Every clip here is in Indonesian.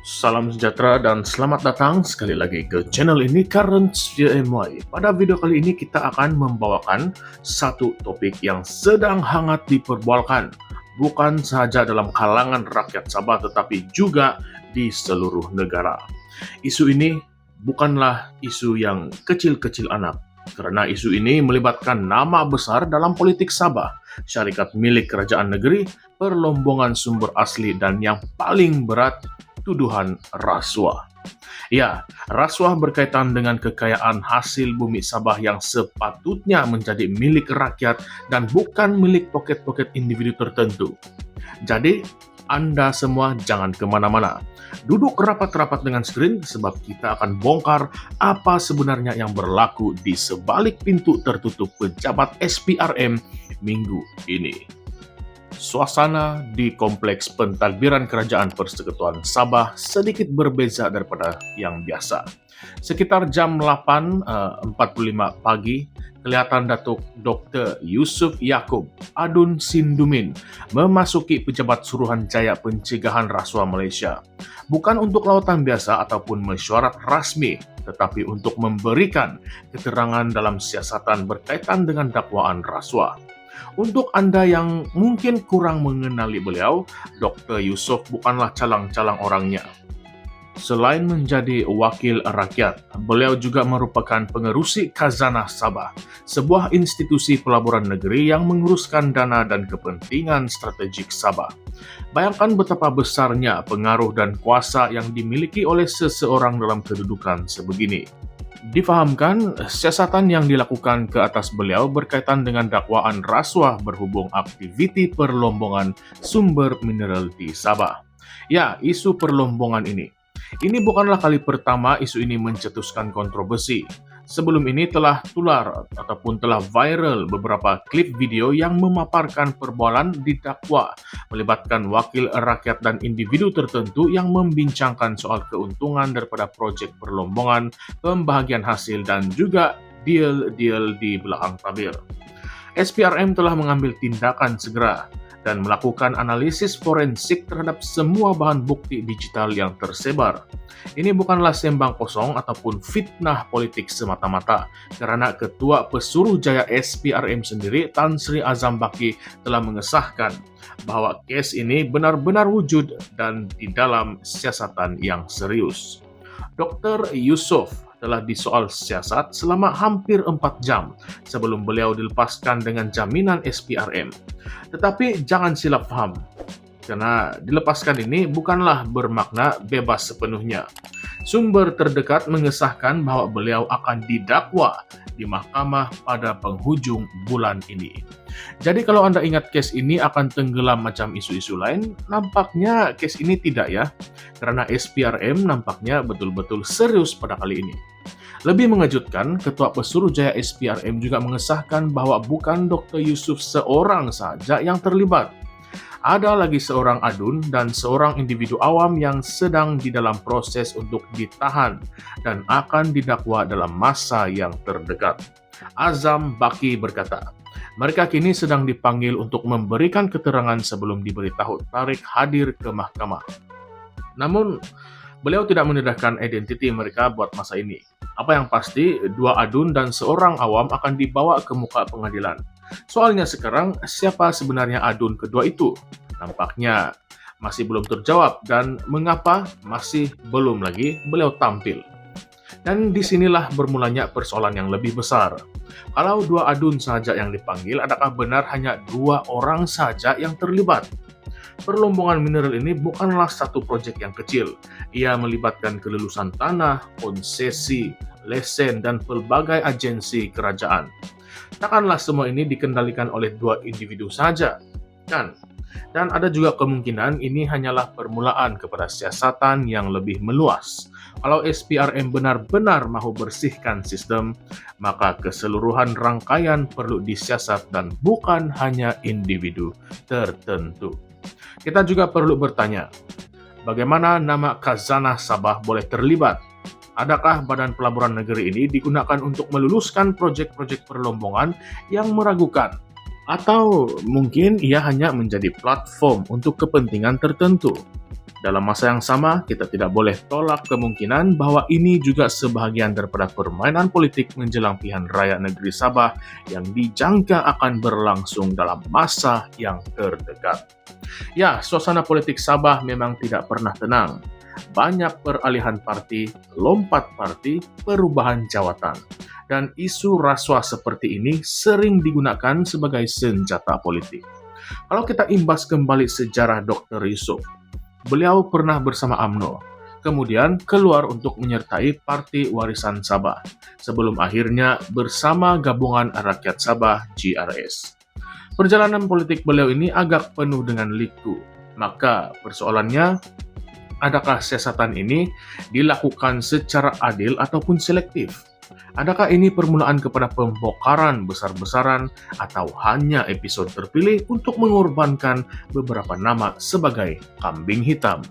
Salam sejahtera dan selamat datang sekali lagi ke channel ini Currents VMY. Pada video kali ini kita akan membawakan satu topik yang sedang hangat diperbolehkan, bukan sahaja dalam kalangan rakyat Sabah tetapi juga di seluruh negara. Isu ini bukanlah isu yang kecil-kecil anak, karena isu ini melibatkan nama besar dalam politik Sabah, syarikat milik kerajaan negeri, perlombongan sumber asli, dan yang paling berat, tuduhan rasuah. Ya, rasuah berkaitan dengan kekayaan hasil bumi Sabah yang sepatutnya menjadi milik rakyat dan bukan milik poket-poket individu tertentu. Jadi, Anda semua jangan kemana-mana. Duduk rapat-rapat dengan screen sebab kita akan bongkar apa sebenarnya yang berlaku di sebalik pintu tertutup pejabat SPRM minggu ini. Suasana di Kompleks Pentadbiran Kerajaan Persekutuan Sabah sedikit berbeza daripada yang biasa. Sekitar jam 8.45 pagi, kelihatan Datuk Dr. Yusuf Yaakob Adun Sindumin memasuki Pejabat Suruhanjaya Pencegahan Rasuah Malaysia. Bukan untuk lawatan biasa ataupun mesyuarat rasmi, tetapi untuk memberikan keterangan dalam siasatan berkaitan dengan dakwaan rasuah. Untuk Anda yang mungkin kurang mengenali beliau, Dr. Yusuf bukanlah calang-calang orangnya. Selain menjadi wakil rakyat, beliau juga merupakan pengerusi Khazanah Sabah, sebuah institusi pelaburan negeri yang menguruskan dana dan kepentingan strategik Sabah. Bayangkan betapa besarnya pengaruh dan kuasa yang dimiliki oleh seseorang dalam kedudukan sebegini. Difahamkan, siasatan yang dilakukan ke atas beliau berkaitan dengan dakwaan rasuah berhubung aktiviti perlombongan sumber mineral di Sabah. Ya, isu perlombongan ini. Ini bukanlah kali pertama isu ini mencetuskan kontroversi. Sebelum ini telah tular ataupun telah viral beberapa klip video yang memaparkan perbualan didakwa melibatkan wakil rakyat dan individu tertentu yang membincangkan soal keuntungan daripada proyek perlombongan, pembahagian hasil, dan juga deal-deal di belakang tabir. SPRM telah mengambil tindakan segera dan melakukan analisis forensik terhadap semua bahan bukti digital yang tersebar. Ini bukanlah sembang kosong ataupun fitnah politik semata-mata, karena Ketua Pesuruhjaya SPRM sendiri, Tan Sri Azam Baki, telah mengesahkan bahwa kes ini benar-benar wujud dan di dalam siasatan yang serius. Dr. Yusuf telah disoal siasat selama hampir 4 jam sebelum beliau dilepaskan dengan jaminan SPRM. Tetapi jangan silap paham, karena dilepaskan ini bukanlah bermakna bebas sepenuhnya. Sumber terdekat mengesahkan bahwa beliau akan didakwa di mahkamah pada penghujung bulan ini. Jadi kalau Anda ingat kes ini akan tenggelam macam isu-isu lain, nampaknya kes ini tidak ya, karena SPRM nampaknya betul-betul serius pada kali ini. Lebih mengejutkan, Ketua Pesuruhjaya SPRM juga mengesahkan bahwa bukan Dr. Yusuf seorang saja yang terlibat. Ada lagi seorang adun dan seorang individu awam yang sedang di dalam proses untuk ditahan dan akan didakwa dalam masa yang terdekat. Azam Baki berkata, mereka kini sedang dipanggil untuk memberikan keterangan sebelum diberitahu tarikh hadir ke mahkamah. Namun, beliau tidak mendedahkan identiti mereka buat masa ini. Apa yang pasti, 2 adun dan seorang awam akan dibawa ke muka pengadilan. Soalnya sekarang, siapa sebenarnya adun kedua itu? Nampaknya masih belum terjawab, dan mengapa masih belum lagi beliau tampil. Dan disinilah bermulanya persoalan yang lebih besar. Kalau 2 adun saja yang dipanggil, adakah benar hanya 2 orang saja yang terlibat? Perlombongan mineral ini bukanlah satu proyek yang kecil. Ia melibatkan kelulusan tanah, konsesi, lesen, dan pelbagai agensi kerajaan. Takkanlah semua ini dikendalikan oleh 2 individu saja, kan? Dan ada juga kemungkinan ini hanyalah permulaan kepada siasatan yang lebih meluas. Kalau SPRM benar-benar mahu bersihkan sistem, maka keseluruhan rangkaian perlu disiasat dan bukan hanya individu tertentu. Kita juga perlu bertanya, bagaimana nama Khazanah Sabah boleh terlibat? Adakah badan pelaburan negeri ini digunakan untuk meluluskan proyek-proyek perlombongan yang meragukan? Atau mungkin ia hanya menjadi platform untuk kepentingan tertentu? Dalam masa yang sama, kita tidak boleh tolak kemungkinan bahwa ini juga sebahagian daripada permainan politik menjelang pilihan raya negeri Sabah yang dijangka akan berlangsung dalam masa yang terdekat. Ya, suasana politik Sabah memang tidak pernah tenang. Banyak peralihan parti, lompat parti, perubahan jawatan. Dan isu rasuah seperti ini sering digunakan sebagai senjata politik. Kalau kita imbas kembali sejarah Dr. Yusuf, beliau pernah bersama UMNO, kemudian keluar untuk menyertai Parti Warisan Sabah, sebelum akhirnya bersama Gabungan Rakyat Sabah GRS. Perjalanan politik beliau ini agak penuh dengan liku, maka persoalannya, adakah siasatan ini dilakukan secara adil ataupun selektif? Adakah ini permulaan kepada pembongkaran besar-besaran atau hanya episode terpilih untuk mengorbankan beberapa nama sebagai kambing hitam?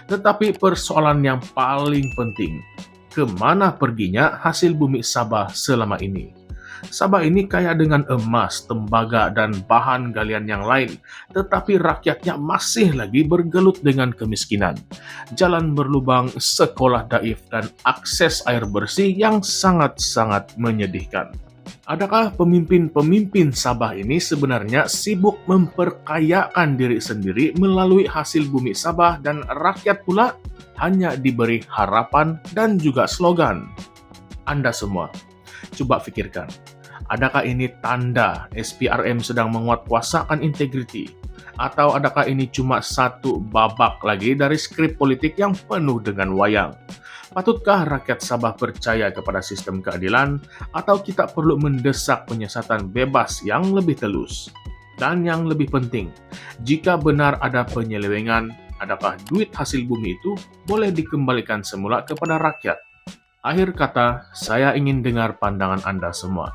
Tetapi persoalan yang paling penting, kemana perginya hasil bumi Sabah selama ini? Sabah ini kaya dengan emas, tembaga, dan bahan galian yang lain, tetapi rakyatnya masih lagi bergelut dengan kemiskinan. Jalan berlubang, sekolah daif, dan akses air bersih yang sangat-sangat menyedihkan. Adakah pemimpin-pemimpin Sabah ini sebenarnya sibuk memperkayakan diri sendiri melalui hasil bumi Sabah dan rakyat pula hanya diberi harapan dan juga slogan? Anda semua, coba pikirkan, adakah ini tanda SPRM sedang menguatkuasakan integriti? Atau adakah ini cuma satu babak lagi dari skrip politik yang penuh dengan wayang? Patutkah rakyat Sabah percaya kepada sistem keadilan, atau kita perlu mendesak penyiasatan bebas yang lebih telus? Dan yang lebih penting, jika benar ada penyelewengan, adakah duit hasil bumi itu boleh dikembalikan semula kepada rakyat? Akhir kata, saya ingin dengar pandangan Anda semua.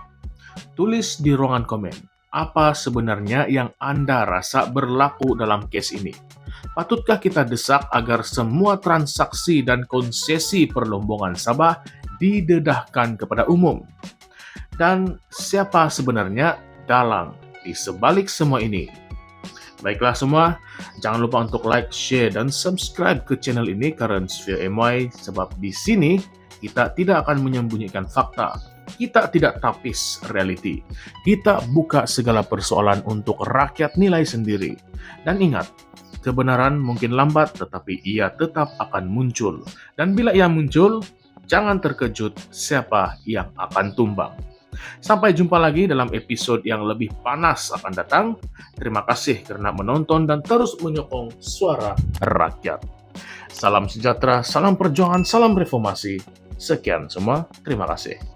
Tulis di ruangan komen, apa sebenarnya yang Anda rasa berlaku dalam case ini? Patutkah kita desak agar semua transaksi dan konsesi perlombongan Sabah didedahkan kepada umum? Dan siapa sebenarnya dalang di sebalik semua ini? Baiklah semua, jangan lupa untuk like, share, dan subscribe ke channel ini Currents via MY, sebab di sini kita tidak akan menyembunyikan fakta. Kita tidak tapis reality. Kita buka segala persoalan untuk rakyat nilai sendiri. Dan ingat, kebenaran mungkin lambat, tetapi ia tetap akan muncul. Dan bila ia muncul, jangan terkejut siapa yang akan tumbang. Sampai jumpa lagi dalam episode yang lebih panas akan datang. Terima kasih karena menonton dan terus menyokong suara rakyat. Salam sejahtera, salam perjuangan, salam reformasi. Sekian semua, terima kasih.